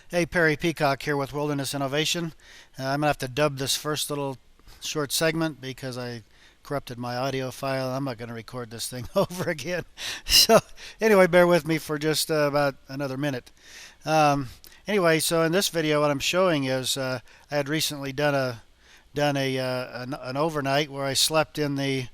Hey, Perry Peacock here with Wilderness Innovation. I'm going to have to dub this first little short segment because I corrupted my audio file. I'm not going to record this thing over again. So, anyway, bear with me for just about another minute. Um, so in this video, what I'm showing is I had recently done an overnight where I slept in the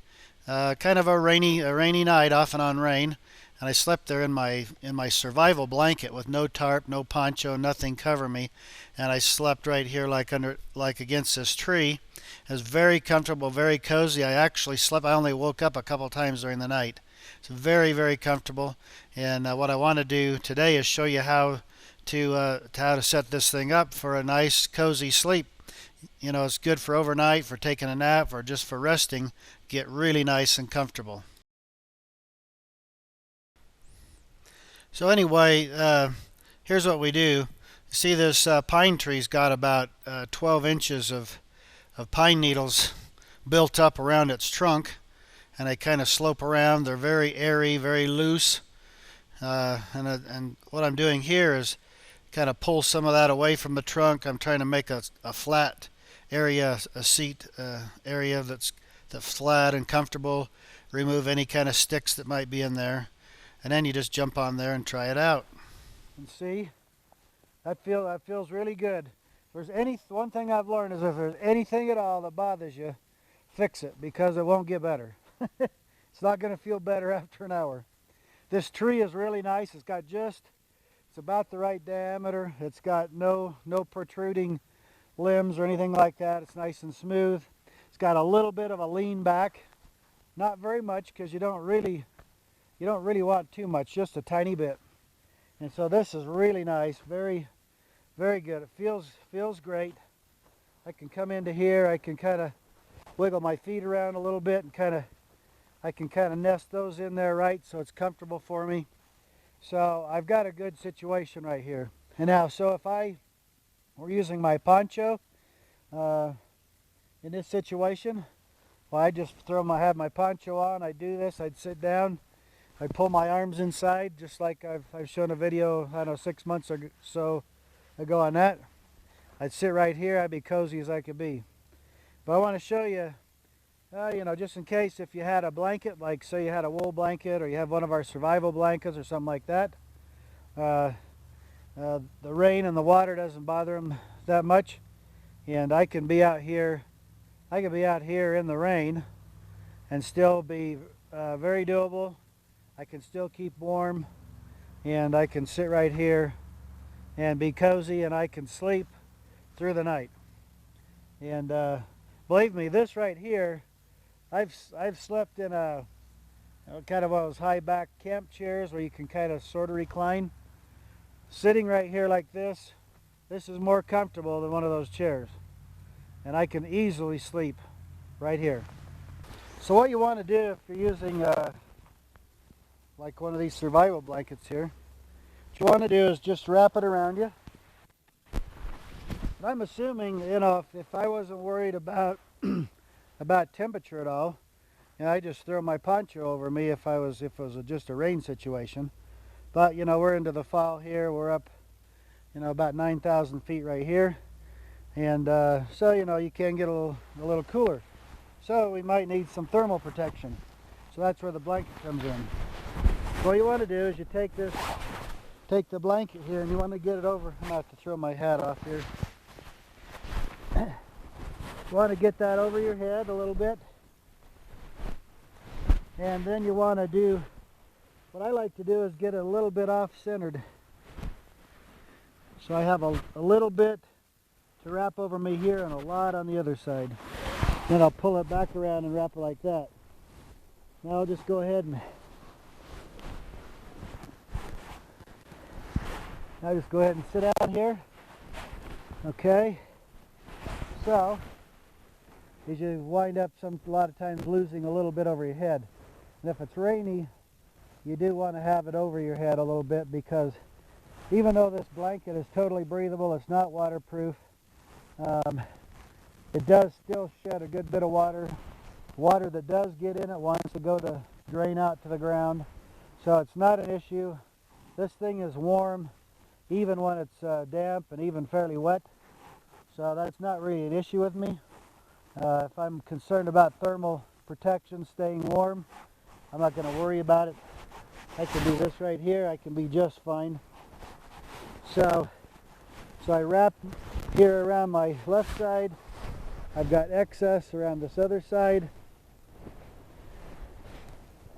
kind of a rainy night, off and on rain, and I slept there in my survival blanket with no tarp, no poncho, nothing cover me, and I slept right here like against this tree. It was very comfortable, very cozy. I actually slept. I only woke up a couple times during the night. It's very comfortable. And what I want to do today is show you how to set this thing up for a nice cozy sleep. It's good for overnight, for taking a nap, or just for resting. Get really nice and comfortable. So anyway, here's what we do. See, this pine tree's got about 12 inches of pine needles built up around its trunk, and they kind of slope around. They're very airy, very loose. And what I'm doing here is kind of pull some of that away from the trunk. I'm trying to make a flat area, a seat area that's flat and comfortable. Remove any kind of sticks that might be in there, and then you just jump on there and try it out. And see, that feels really good. If there's one thing I've learned is if there's anything at all that bothers you, fix it, because it won't get better. It's not going to feel better after an hour. This tree is really nice. It's about the right diameter. It's got no protruding limbs or anything like that. It's nice and smooth. It's got a little bit of a lean back, not very much, because you don't really want too much, just a tiny bit. And so this is really nice, very good. It feels great. I can come into here. I can kind of wiggle my feet around a little bit and I can kind of nest those in there right, so it's comfortable for me. So I've got a good situation right here. And now, so if I were using my poncho in this situation, well, I just have my poncho on. I do this. I'd sit down. I pull my arms inside, just like I've shown a video, I don't know, 6 months or so ago on that. I'd sit right here. I'd be cozy as I could be. But I want to show you, just in case, if you had a blanket, like say you had a wool blanket, or you have one of our survival blankets or something like that, the rain and the water doesn't bother them that much, and I can be out here in the rain and still be very doable. I can still keep warm, and I can sit right here and be cozy, and I can sleep through the night. And believe me, this right here, I've slept in kind of one of those high back camp chairs where you can kind of sort of recline. Sitting right here like this is more comfortable than one of those chairs, and I can easily sleep right here. So what you want to do if you're using like one of these survival blankets here, what you want to do is just wrap it around you. And I'm assuming, if I wasn't worried about about temperature at all, I just throw my poncho over me if it was just a rain situation. But we're into the fall here. We're up about 9,000 feet right here, and so you can get a little cooler. So we might need some thermal protection. So that's where the blanket comes in. What you want to do is you take the blanket here, and you want to get it over. I'm about to throw my hat off here. You want to get that over your head a little bit, and then you want to do what I like to do is get it a little bit off-centered, so I have a little bit to wrap over me here and a lot on the other side. Then I'll pull it back around and wrap it like that. Now I'll just go ahead and sit down here. Okay, so is you wind up a lot of times losing a little bit over your head. And if it's rainy, you do want to have it over your head a little bit, because even though this blanket is totally breathable, it's not waterproof, it does still shed a good bit of water. Water that does get in it wants to go to drain out to the ground. So it's not an issue. This thing is warm even when it's damp and even fairly wet. So that's not really an issue with me. If I'm concerned about thermal protection, staying warm, I'm not going to worry about it. I can do this right here. I can be just fine. So I wrap here around my left side. I've got excess around this other side.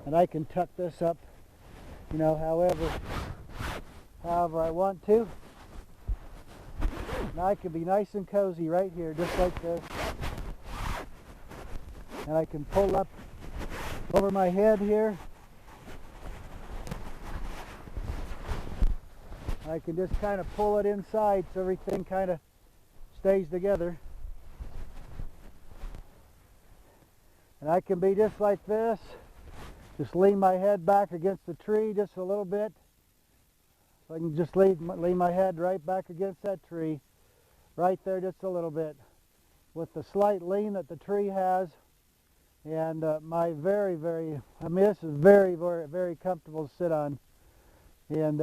And I can tuck this up, you know, however I want to. Now I can be nice and cozy right here, just like this. And I can pull up over my head here. I can just kind of pull it inside so everything kind of stays together. And I can be just like this. Just lean my head back against the tree just a little bit. So I can just lean my head right back against that tree. Right there just a little bit. With the slight lean that the tree has. And this is very comfortable to sit on. And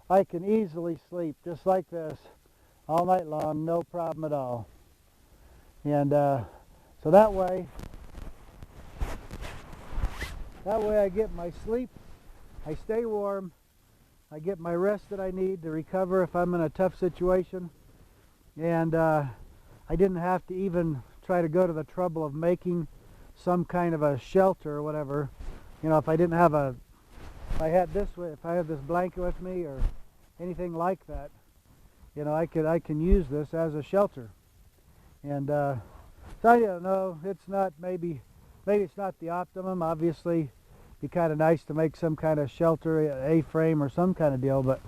I can easily sleep just like this all night long, no problem at all. And so that way I get my sleep, I stay warm, I get my rest that I need to recover if I'm in a tough situation, and I didn't have to even try to go to the trouble of making some kind of a shelter or whatever. You know, if I had this blanket with me or anything like that, you know, I can use this as a shelter. And so I don't know, it's not maybe it's not the optimum. Obviously, it'd be kind of nice to make some kind of shelter, A-frame or some kind of deal, but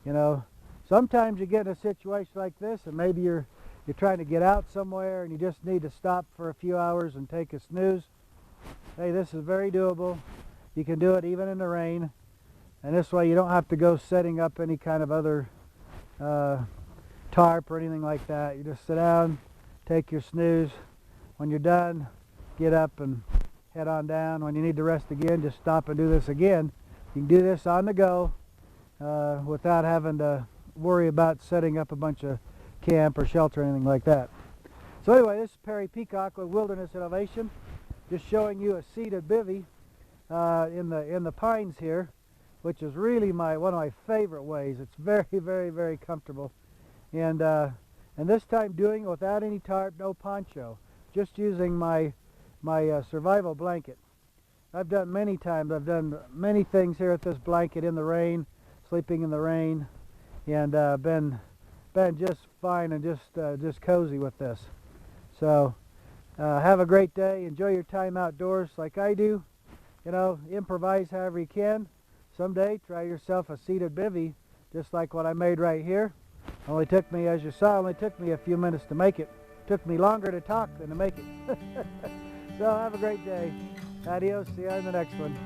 you know, sometimes you get in a situation like this and maybe you're trying to get out somewhere and you just need to stop for a few hours and take a snooze. Hey, this is very doable. You can do it even in the rain, and this way you don't have to go setting up any kind of other tarp or anything like that. You just sit down, take your snooze. When you're done, get up and head on down. When you need to rest again, just stop and do this again. You can do this on the go without having to worry about setting up a bunch of camp or shelter or anything like that. So anyway, this is Perry Peacock with Wilderness Innovation, just showing you a seated bivy in the pines here, which is really one of my favorite ways. It's very comfortable, and this time doing it without any tarp, no poncho, just using my survival blanket. I've done many times. I've done many things here with this blanket in the rain, sleeping in the rain, and been just fine and just cozy with this. So have a great day. Enjoy your time outdoors like I do. You know, improvise however you can. Someday try yourself a seated bivy just like what I made right here. Only took me, as you saw, only took me a few minutes to make it. Took me longer to talk than to make it. So have a great day. Adios. See you in the next one.